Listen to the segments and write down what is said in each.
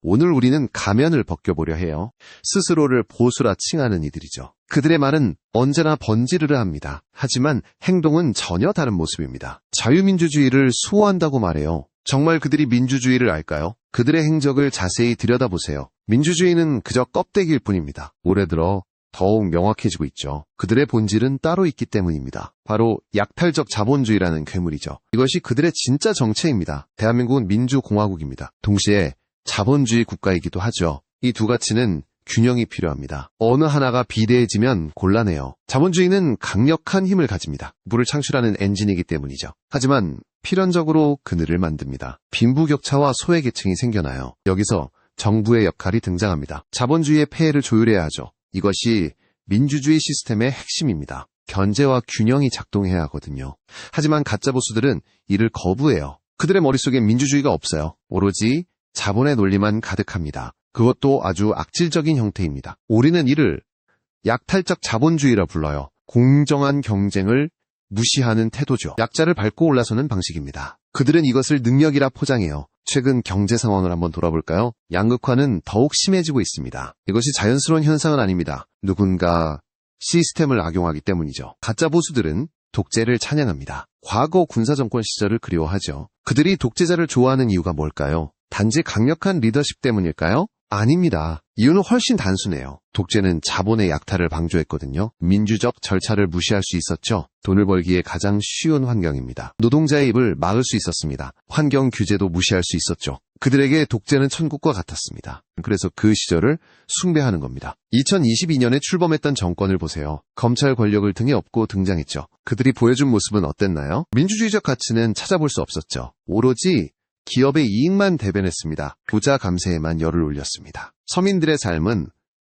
오늘 우리는 가면을 벗겨보려 해요. 스스로를 보수라 칭하는 이들이죠. 그들의 말은 언제나 번지르르 합니다. 하지만 행동은 전혀 다른 모습입니다. 자유민주주의를 수호한다고 말해요. 정말 그들이 민주주의를 알까요? 그들의 행적을 자세히 들여다보세요. 민주주의는 그저 껍데기일 뿐입니다. 올해 들어 더욱 명확해지고 있죠. 그들의 본질은 따로 있기 때문입니다. 바로 약탈적 자본주의라는 괴물이죠. 이것이 그들의 진짜 정체입니다. 대한민국은 민주공화국입니다. 동시에 자본주의 국가이기도 하죠. 이 두 가치는 균형이 필요합니다. 어느 하나가 비대해지면 곤란해요. 자본주의는 강력한 힘을 가집니다. 부를 창출하는 엔진이기 때문이죠. 하지만 필연적으로 그늘을 만듭니다. 빈부격차와 소외계층이 생겨나요. 여기서 정부의 역할이 등장합니다. 자본주의의 폐해를 조율해야 하죠. 이것이 민주주의 시스템의 핵심입니다. 견제와 균형이 작동해야 하거든요. 하지만 가짜보수들은 이를 거부해요. 그들의 머릿속에 민주주의가 없어요. 오로지 자본의 논리만 가득합니다. 그것도 아주 악질적인 형태입니다. 우리는 이를 약탈적 자본주의라 불러요. 공정한 경쟁을 무시하는 태도죠. 약자를 밟고 올라서는 방식입니다. 그들은 이것을 능력이라 포장해요. 최근 경제 상황을 한번 돌아볼까요? 양극화는 더욱 심해지고 있습니다. 이것이 자연스러운 현상은 아닙니다. 누군가 시스템을 악용하기 때문이죠. 가짜 보수들은 독재를 찬양합니다. 과거 군사정권 시절을 그리워하죠. 그들이 독재자를 좋아하는 이유가 뭘까요? 단지 강력한 리더십 때문일까요? 아닙니다. 이유는 훨씬 단순해요. 독재는 자본의 약탈을 방조했거든요. 민주적 절차를 무시할 수 있었죠. 돈을 벌기에 가장 쉬운 환경입니다. 노동자의 입을 막을 수 있었습니다. 환경 규제도 무시할 수 있었죠. 그들에게 독재는 천국과 같았습니다. 그래서 그 시절을 숭배하는 겁니다. 2022년에 출범했던 정권을 보세요. 검찰 권력을 등에 업고 등장했죠. 그들이 보여준 모습은 어땠나요? 민주주의적 가치는 찾아볼 수 없었죠. 오로지 기업의 이익만 대변했습니다. 부자 감세에만 열을 올렸습니다. 서민들의 삶은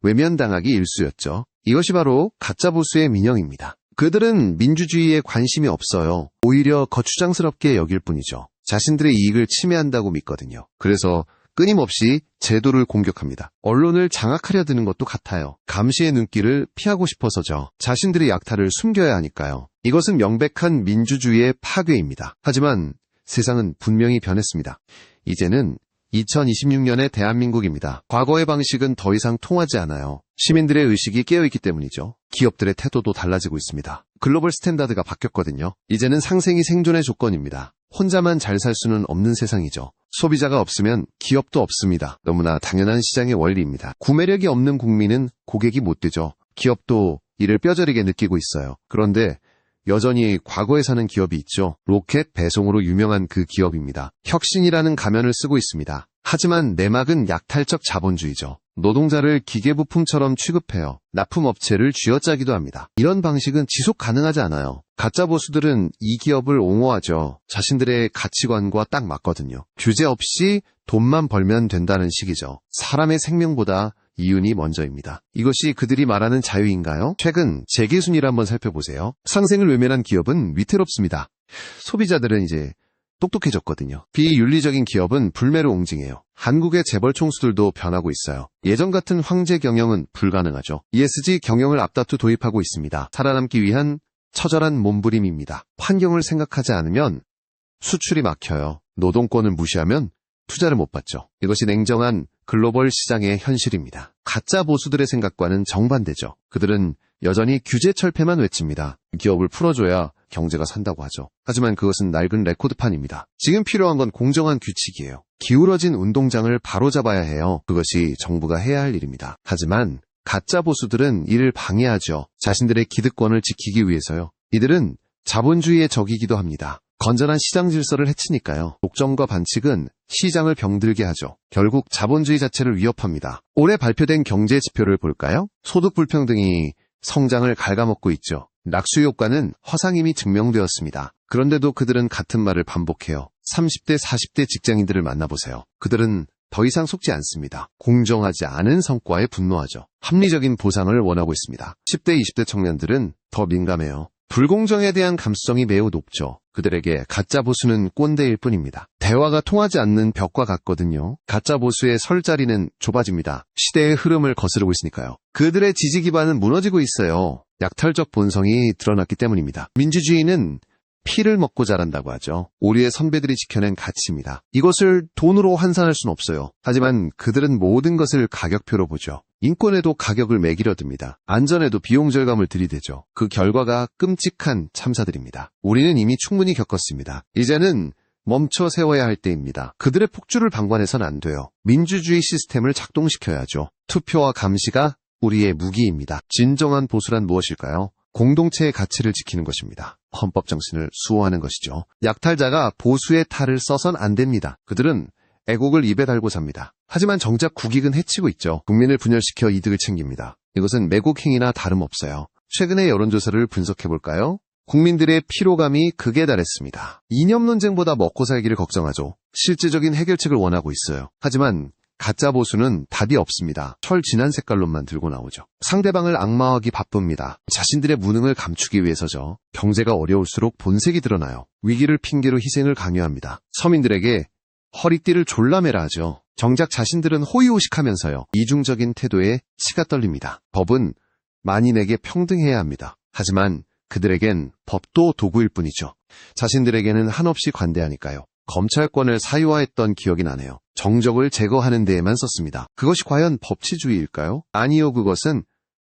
외면당하기 일쑤였죠. 이것이 바로 가짜 보수의 민영입니다. 그들은 민주주의에 관심이 없어요. 오히려 거추장스럽게 여길 뿐이죠. 자신들의 이익을 침해한다고 믿거든요. 그래서 끊임없이 제도를 공격합니다. 언론을 장악하려 드는 것도 같아요. 감시의 눈길을 피하고 싶어서죠. 자신들의 약탈을 숨겨야 하니까요. 이것은 명백한 민주주의의 파괴입니다. 하지만 세상은 분명히 변했습니다. 이제는 2026년의 대한민국입니다. 과거의 방식은 더 이상 통하지 않아요. 시민들의 의식이 깨어있기 때문이죠. 기업들의 태도도 달라지고 있습니다. 글로벌 스탠다드가 바뀌었거든요. 이제는 상생이 생존의 조건입니다. 혼자만 잘 살 수는 없는 세상이죠. 소비자가 없으면 기업도 없습니다. 너무나 당연한 시장의 원리입니다. 구매력이 없는 국민은 고객이 못 되죠. 기업도 이를 뼈저리게 느끼고 있어요. 그런데 여전히 과거에 사는 기업이 있죠. 로켓 배송으로 유명한 그 기업입니다. 혁신이라는 가면을 쓰고 있습니다. 하지만 내막은 약탈적 자본주의죠. 노동자를 기계부품처럼 취급해요. 납품업체를 쥐어짜기도 합니다. 이런 방식은 지속 가능하지 않아요. 가짜 보수들은 이 기업을 옹호하죠. 자신들의 가치관과 딱 맞거든요. 규제 없이 돈만 벌면 된다는 식이죠. 사람의 생명보다 이윤이 먼저입니다. 이것이 그들이 말하는 자유인가요? 최근 재계순위를 한번 살펴보세요. 상생을 외면한 기업은 위태롭습니다. 소비자들은 이제 똑똑해졌거든요. 비윤리적인 기업은 불매로 옹징해요. 한국의 재벌 총수들도 변하고 있어요. 예전 같은 황제 경영은 불가능하죠. ESG 경영을 앞다투 도입하고 있습니다. 살아남기 위한 처절한 몸부림입니다. 환경을 생각하지 않으면 수출이 막혀요. 노동권을 무시하면 투자를 못 받죠. 이것이 냉정한 글로벌 시장의 현실입니다. 가짜 보수들의 생각과는 정반대죠. 그들은 여전히 규제 철폐만 외칩니다. 기업을 풀어줘야 경제가 산다고 하죠. 하지만 그것은 낡은 레코드판입니다. 지금 필요한 건 공정한 규칙이에요. 기울어진 운동장을 바로잡아야 해요. 그것이 정부가 해야 할 일입니다. 하지만 가짜 보수들은 이를 방해하죠. 자신들의 기득권을 지키기 위해서요. 이들은 자본주의의 적이기도 합니다. 건전한 시장 질서를 해치니까요. 독점과 반칙은 시장을 병들게 하죠. 결국 자본주의 자체를 위협합니다. 올해 발표된 경제 지표를 볼까요? 소득 불평등이 성장을 갉아먹고 있죠. 낙수 효과는 허상임이 증명되었습니다. 그런데도 그들은 같은 말을 반복해요. 30대, 40대 직장인들을 만나보세요. 그들은 더 이상 속지 않습니다. 공정하지 않은 성과에 분노하죠. 합리적인 보상을 원하고 있습니다. 10대, 20대 청년들은 더 민감해요. 불공정에 대한 감수성이 매우 높죠. 그들에게 가짜 보수는 꼰대일 뿐입니다. 대화가 통하지 않는 벽과 같거든요. 가짜 보수의 설 자리는 좁아집니다. 시대의 흐름을 거스르고 있으니까요. 그들의 지지 기반은 무너지고 있어요. 약탈적 본성이 드러났기 때문입니다. 민주주의는 피를 먹고 자란다고 하죠. 우리의 선배들이 지켜낸 가치입니다. 이것을 돈으로 환산할 수는 없어요. 하지만 그들은 모든 것을 가격표로 보죠. 인권에도 가격을 매기려 듭니다. 안전에도 비용 절감을 들이대죠. 그 결과가 끔찍한 참사들입니다. 우리는 이미 충분히 겪었습니다. 이제는 멈춰 세워야 할 때입니다. 그들의 폭주를 방관해서는 안 돼요. 민주주의 시스템을 작동시켜야죠. 투표와 감시가 우리의 무기입니다. 진정한 보수란 무엇일까요? 공동체의 가치를 지키는 것입니다. 헌법 정신을 수호하는 것이죠. 약탈자가 보수의 탈을 써선 안 됩니다. 그들은 애국을 입에 달고 삽니다. 하지만 정작 국익은 해치고 있죠. 국민을 분열시켜 이득을 챙깁니다. 이것은 매국 행위나 다름없어요. 최근의 여론조사를 분석해볼까요? 국민들의 피로감이 극에 달했습니다. 이념 논쟁보다 먹고 살기를 걱정하죠. 실질적인 해결책을 원하고 있어요. 하지만 가짜 보수는 답이 없습니다. 철 진한 색깔론만 들고 나오죠. 상대방을 악마화하기 바쁩니다. 자신들의 무능을 감추기 위해서죠. 경제가 어려울수록 본색이 드러나요. 위기를 핑계로 희생을 강요합니다. 서민들에게 허리띠를 졸라매라 하죠. 정작 자신들은 호의호식하면서요. 이중적인 태도에 치가 떨립니다. 법은 만인에게 평등해야 합니다. 하지만 그들에겐 법도 도구일 뿐이죠. 자신들에게는 한없이 관대하니까요. 검찰권을 사유화했던 기억이 나네요. 정적을 제거하는 데에만 썼습니다. 그것이 과연 법치주의일까요? 아니요, 그것은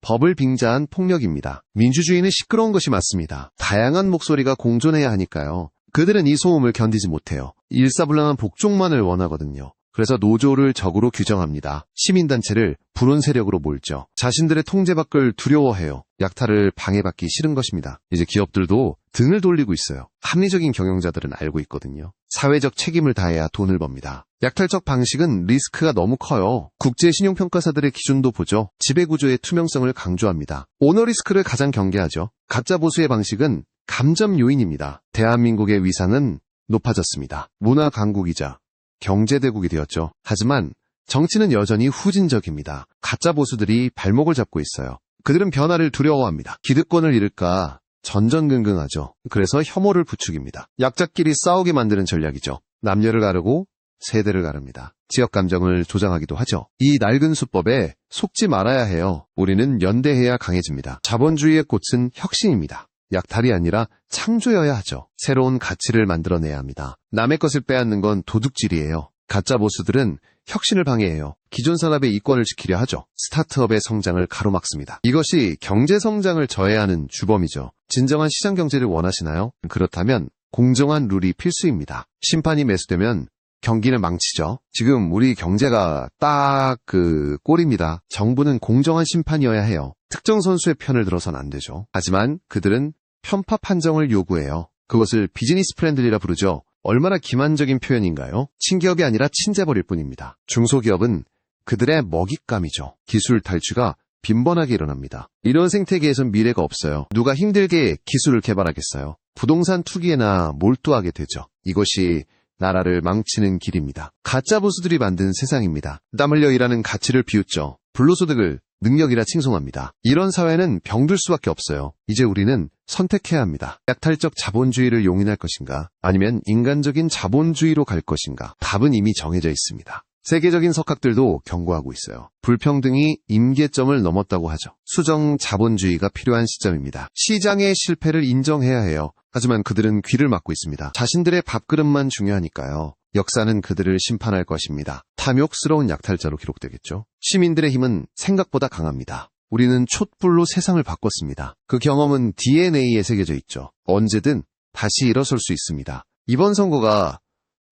법을 빙자한 폭력입니다. 민주주의는 시끄러운 것이 맞습니다. 다양한 목소리가 공존해야 하니까요. 그들은 이 소음을 견디지 못해요. 일사불란한 복종만을 원하거든요. 그래서 노조를 적으로 규정합니다. 시민단체를 불온 세력으로 몰죠. 자신들의 통제밖을 두려워해요. 약탈을 방해받기 싫은 것입니다. 이제 기업들도 등을 돌리고 있어요. 합리적인 경영자들은 알고 있거든요. 사회적 책임을 다해야 돈을 법니다. 약탈적 방식은 리스크가 너무 커요. 국제신용평가사들의 기준도 보죠. 지배구조의 투명성을 강조합니다. 오너리스크를 가장 경계하죠. 가짜 보수의 방식은 감점 요인입니다. 대한민국의 위상은 높아졌습니다. 문화 강국이자 경제대국이 되었죠. 하지만 정치는 여전히 후진적입니다. 가짜 보수들이 발목을 잡고 있어요. 그들은 변화를 두려워합니다. 기득권을 잃을까 전전긍긍하죠. 그래서 혐오를 부추깁니다. 약자끼리 싸우게 만드는 전략이죠. 남녀를 가르고 세대를 가릅니다. 지역 감정을 조장하기도 하죠. 이 낡은 수법에 속지 말아야 해요. 우리는 연대해야 강해집니다. 자본주의의 꽃은 혁신입니다. 약탈이 아니라 창조여야 하죠. 새로운 가치를 만들어내야 합니다. 남의 것을 빼앗는 건 도둑질이에요. 가짜 보수들은 혁신을 방해해요. 기존 산업의 이권을 지키려 하죠. 스타트업의 성장을 가로막습니다. 이것이 경제 성장을 저해하는 주범이죠. 진정한 시장 경제를 원하시나요? 그렇다면 공정한 룰이 필수입니다. 심판이 매수되면 경기는 망치죠. 지금 우리 경제가 딱 그 꼴입니다. 정부는 공정한 심판이어야 해요. 특정 선수의 편을 들어선 안 되죠. 하지만 그들은 편파 판정을 요구해요. 그것을 비즈니스 프렌들리라 부르죠. 얼마나 기만적인 표현인가요? 친기업이 아니라 친재벌일 뿐입니다. 중소기업은 그들의 먹잇감이죠. 기술 탈취가 빈번하게 일어납니다. 이런 생태계에선 미래가 없어요. 누가 힘들게 기술을 개발하겠어요? 부동산 투기에나 몰두하게 되죠. 이것이 나라를 망치는 길입니다. 가짜 보수들이 만든 세상입니다. 땀 흘려 일하는 가치를 비웃죠. 불로소득을 능력이라 칭송합니다. 이런 사회는 병들 수밖에 없어요. 이제 우리는 선택해야 합니다. 약탈적 자본주의를 용인할 것인가? 아니면 인간적인 자본주의로 갈 것인가? 답은 이미 정해져 있습니다. 세계적인 석학들도 경고하고 있어요. 불평등이 임계점을 넘었다고 하죠. 수정 자본주의가 필요한 시점입니다. 시장의 실패를 인정해야 해요. 하지만 그들은 귀를 막고 있습니다. 자신들의 밥그릇만 중요하니까요. 역사는 그들을 심판할 것입니다. 탐욕스러운 약탈자로 기록되겠죠. 시민들의 힘은 생각보다 강합니다. 우리는 촛불로 세상을 바꿨습니다. 그 경험은 DNA에 새겨져 있죠. 언제든 다시 일어설 수 있습니다. 이번 선거가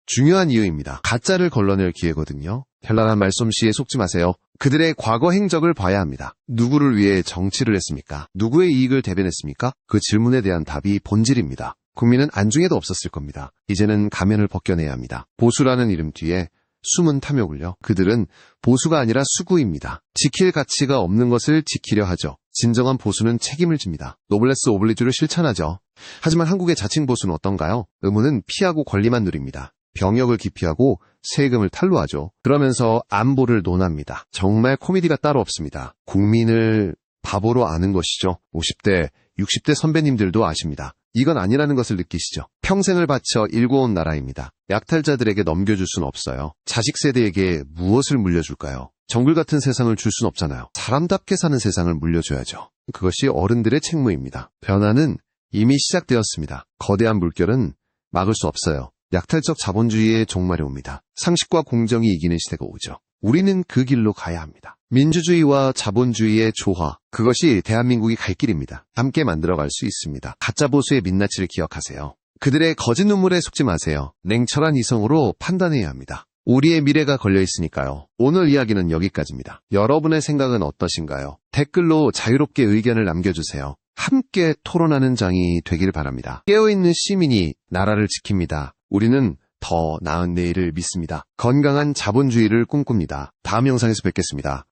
중요한 이유입니다. 가짜를 걸러낼 기회거든요. 현란한 말솜씨에 속지 마세요. 그들의 과거 행적을 봐야 합니다. 누구를 위해 정치를 했습니까? 누구의 이익을 대변했습니까? 그 질문에 대한 답이 본질입니다. 국민은 안중에도 없었을 겁니다. 이제는 가면을 벗겨내야 합니다. 보수라는 이름 뒤에 숨은 탐욕을요. 그들은 보수가 아니라 수구입니다. 지킬 가치가 없는 것을 지키려 하죠. 진정한 보수는 책임을 집니다. 노블레스 오블리주를 실천하죠. 하지만 한국의 자칭 보수는 어떤가요? 의무는 피하고 권리만 누립니다. 병역을 기피하고 세금을 탈루하죠. 그러면서 안보를 논합니다. 정말 코미디가 따로 없습니다. 국민을 바보로 아는 것이죠. 50대, 60대 선배님들도 아십니다. 이건 아니라는 것을 느끼시죠. 평생을 바쳐 일궈온 나라입니다. 약탈자들에게 넘겨줄 순 없어요. 자식 세대에게 무엇을 물려줄까요? 정글 같은 세상을 줄 순 없잖아요. 사람답게 사는 세상을 물려줘야죠. 그것이 어른들의 책무입니다. 변화는 이미 시작되었습니다. 거대한 물결은 막을 수 없어요. 약탈적 자본주의의 종말이 옵니다. 상식과 공정이 이기는 시대가 오죠. 우리는 그 길로 가야 합니다. 민주주의와 자본주의의 조화, 그것이 대한민국이 갈 길입니다. 함께 만들어갈 수 있습니다. 가짜 보수의 민낯을 기억하세요. 그들의 거짓 눈물에 속지 마세요. 냉철한 이성으로 판단해야 합니다. 우리의 미래가 걸려 있으니까요. 오늘 이야기는 여기까지입니다. 여러분의 생각은 어떠신가요? 댓글로 자유롭게 의견을 남겨주세요. 함께 토론하는 장이 되길 바랍니다. 깨어있는 시민이 나라를 지킵니다. 우리는 더 나은 내일을 믿습니다. 건강한 자본주의를 꿈꿉니다. 다음 영상에서 뵙겠습니다.